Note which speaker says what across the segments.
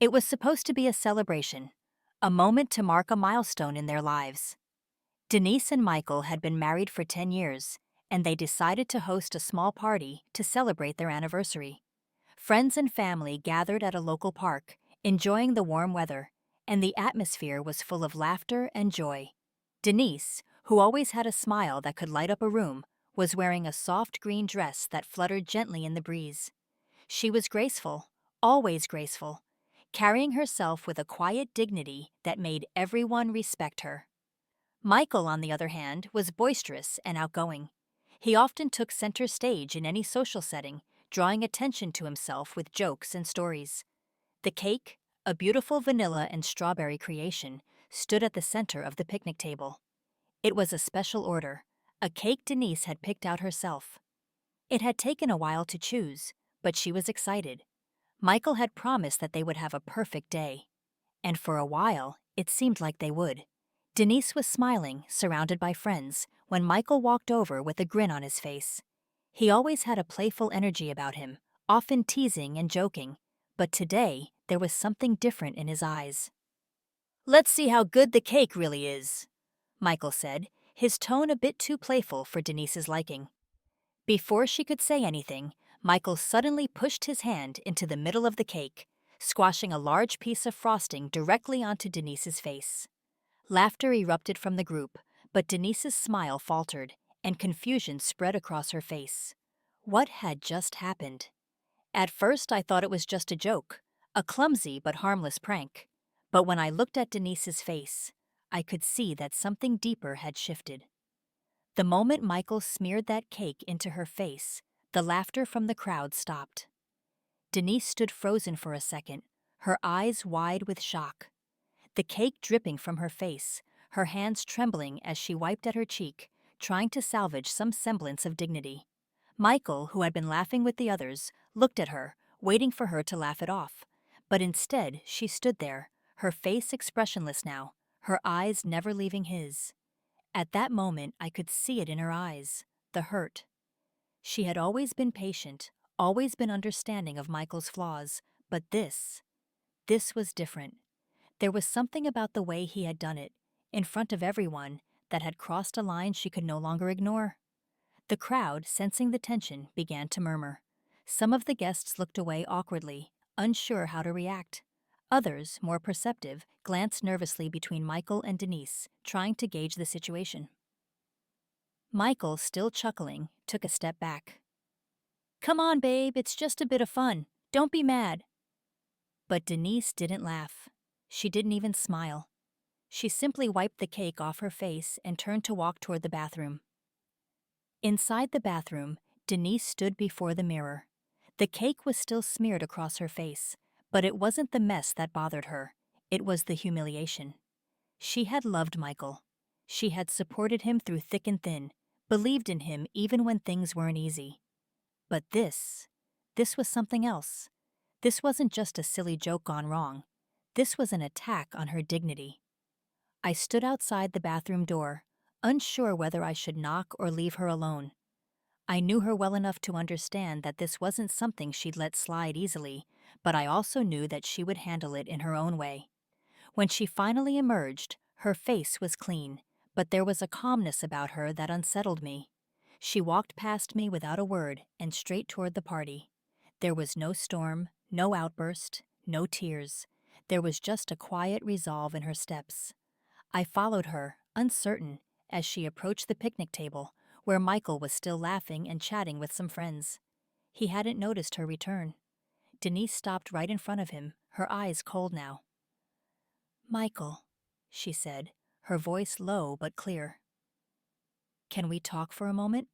Speaker 1: It was supposed to be a celebration, a moment to mark a milestone in their lives. Denise and Michael had been married for 10 years, and they decided to host a small party to celebrate their anniversary. Friends and family gathered at a local park, enjoying the warm weather, and the atmosphere was full of laughter and joy. Denise, who always had a smile that could light up a room, was wearing a soft green dress that fluttered gently in the breeze. She was graceful, always graceful, carrying herself with a quiet dignity that made everyone respect her. Michael, on the other hand, was boisterous and outgoing. He often took center stage in any social setting, drawing attention to himself with jokes and stories. The cake, a beautiful vanilla and strawberry creation, stood at the center of the picnic table. It was a special order, a cake Denise had picked out herself. It had taken a while to choose, but she was excited. Michael had promised that they would have a perfect day. And for a while, it seemed like they would. Denise was smiling, surrounded by friends, when Michael walked over with a grin on his face. He always had a playful energy about him, often teasing and joking, but today there was something different in his eyes. "Let's see how good the cake really is," Michael said, his tone a bit too playful for Denise's liking. Before she could say anything, Michael suddenly pushed his hand into the middle of the cake, squashing a large piece of frosting directly onto Denise's face. Laughter erupted from the group, but Denise's smile faltered, and confusion spread across her face. What had just happened? At first, I thought it was just a joke, a clumsy but harmless prank. But when I looked at Denise's face, I could see that something deeper had shifted. The moment Michael smeared that cake into her face, the laughter from the crowd stopped. Denise stood frozen for a second, her eyes wide with shock. The cake dripping from her face, her hands trembling as she wiped at her cheek, trying to salvage some semblance of dignity. Michael, who had been laughing with the others, looked at her, waiting for her to laugh it off. But instead, she stood there, her face expressionless now, her eyes never leaving his. At that moment, I could see it in her eyes, the hurt. She had always been patient, always been understanding of Michael's flaws, but this was different. There was something about the way he had done it, in front of everyone, that had crossed a line she could no longer ignore. The crowd, sensing the tension, began to murmur. Some of the guests looked away awkwardly, unsure how to react. Others, more perceptive, glanced nervously between Michael and Denise, trying to gauge the situation. Michael, still chuckling, took a step back. "Come on, babe, it's just a bit of fun. Don't be mad." But Denise didn't laugh. She didn't even smile. She simply wiped the cake off her face and turned to walk toward the bathroom. Inside the bathroom, Denise stood before the mirror. The cake was still smeared across her face, but it wasn't the mess that bothered her. It was the humiliation. She had loved Michael. She had supported him through thick and thin, believed in him even when things weren't easy. But this was something else. This wasn't just a silly joke gone wrong. This was an attack on her dignity. I stood outside the bathroom door, unsure whether I should knock or leave her alone. I knew her well enough to understand that this wasn't something she'd let slide easily, but I also knew that she would handle it in her own way. When she finally emerged, her face was clean, but there was a calmness about her that unsettled me. She walked past me without a word and straight toward the party. There was no storm, no outburst, no tears. There was just a quiet resolve in her steps. I followed her, uncertain, as she approached the picnic table, where Michael was still laughing and chatting with some friends. He hadn't noticed her return. Denise stopped right in front of him, her eyes cold now. "Michael," she said, her voice low but clear. "Can we talk for a moment?"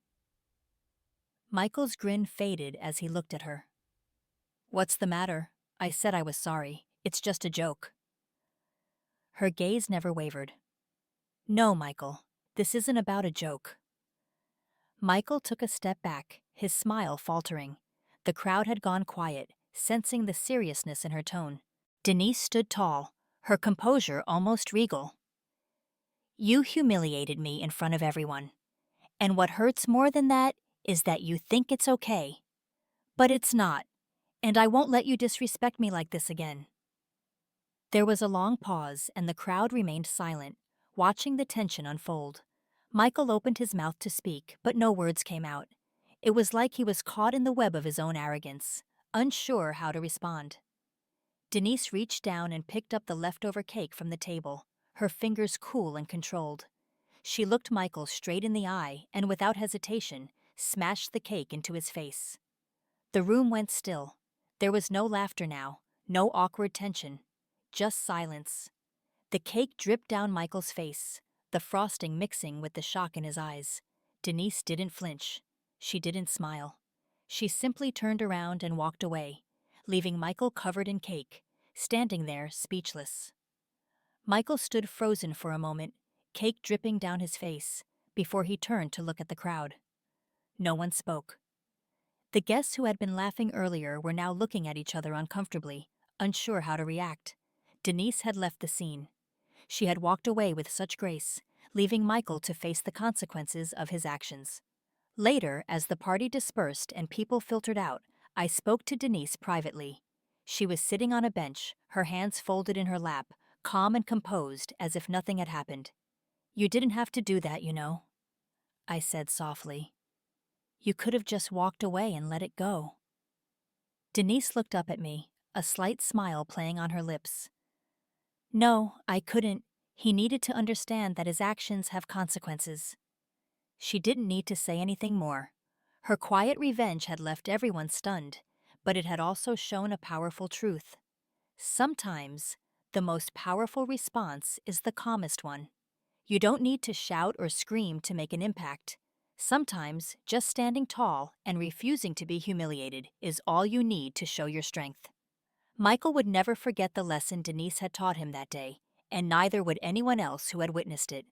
Speaker 1: Michael's grin faded as he looked at her. "What's the matter? I said I was sorry. It's just a joke." Her gaze never wavered. "No, Michael, this isn't about a joke." Michael took a step back, his smile faltering. The crowd had gone quiet, sensing the seriousness in her tone. Denise stood tall, her composure almost regal. "You humiliated me in front of everyone. And what hurts more than that is that you think it's okay. But it's not, and I won't let you disrespect me like this again." There was a long pause, and the crowd remained silent, watching the tension unfold. Michael opened his mouth to speak, but no words came out. It was like he was caught in the web of his own arrogance, unsure how to respond. Denise reached down and picked up the leftover cake from the table, her fingers cool and controlled. She looked Michael straight in the eye and, without hesitation, smashed the cake into his face. The room went still. There was no laughter now, no awkward tension, just silence. The cake dripped down Michael's face, the frosting mixing with the shock in his eyes. Denise didn't flinch. She didn't smile. She simply turned around and walked away, leaving Michael covered in cake, standing there speechless. Michael stood frozen for a moment, cake dripping down his face, before he turned to look at the crowd. No one spoke. The guests who had been laughing earlier were now looking at each other uncomfortably, unsure how to react. Denise had left the scene. She had walked away with such grace, leaving Michael to face the consequences of his actions. Later, as the party dispersed and people filtered out, I spoke to Denise privately. She was sitting on a bench, her hands folded in her lap, calm and composed as if nothing had happened. "You didn't have to do that, you know," I said softly. "You could have just walked away and let it go." Denise looked up at me, a slight smile playing on her lips. "No, I couldn't. He needed to understand that his actions have consequences." She didn't need to say anything more. Her quiet revenge had left everyone stunned, but it had also shown a powerful truth. Sometimes, the most powerful response is the calmest one. You don't need to shout or scream to make an impact. Sometimes, just standing tall and refusing to be humiliated is all you need to show your strength. Michael would never forget the lesson Denise had taught him that day, and neither would anyone else who had witnessed it.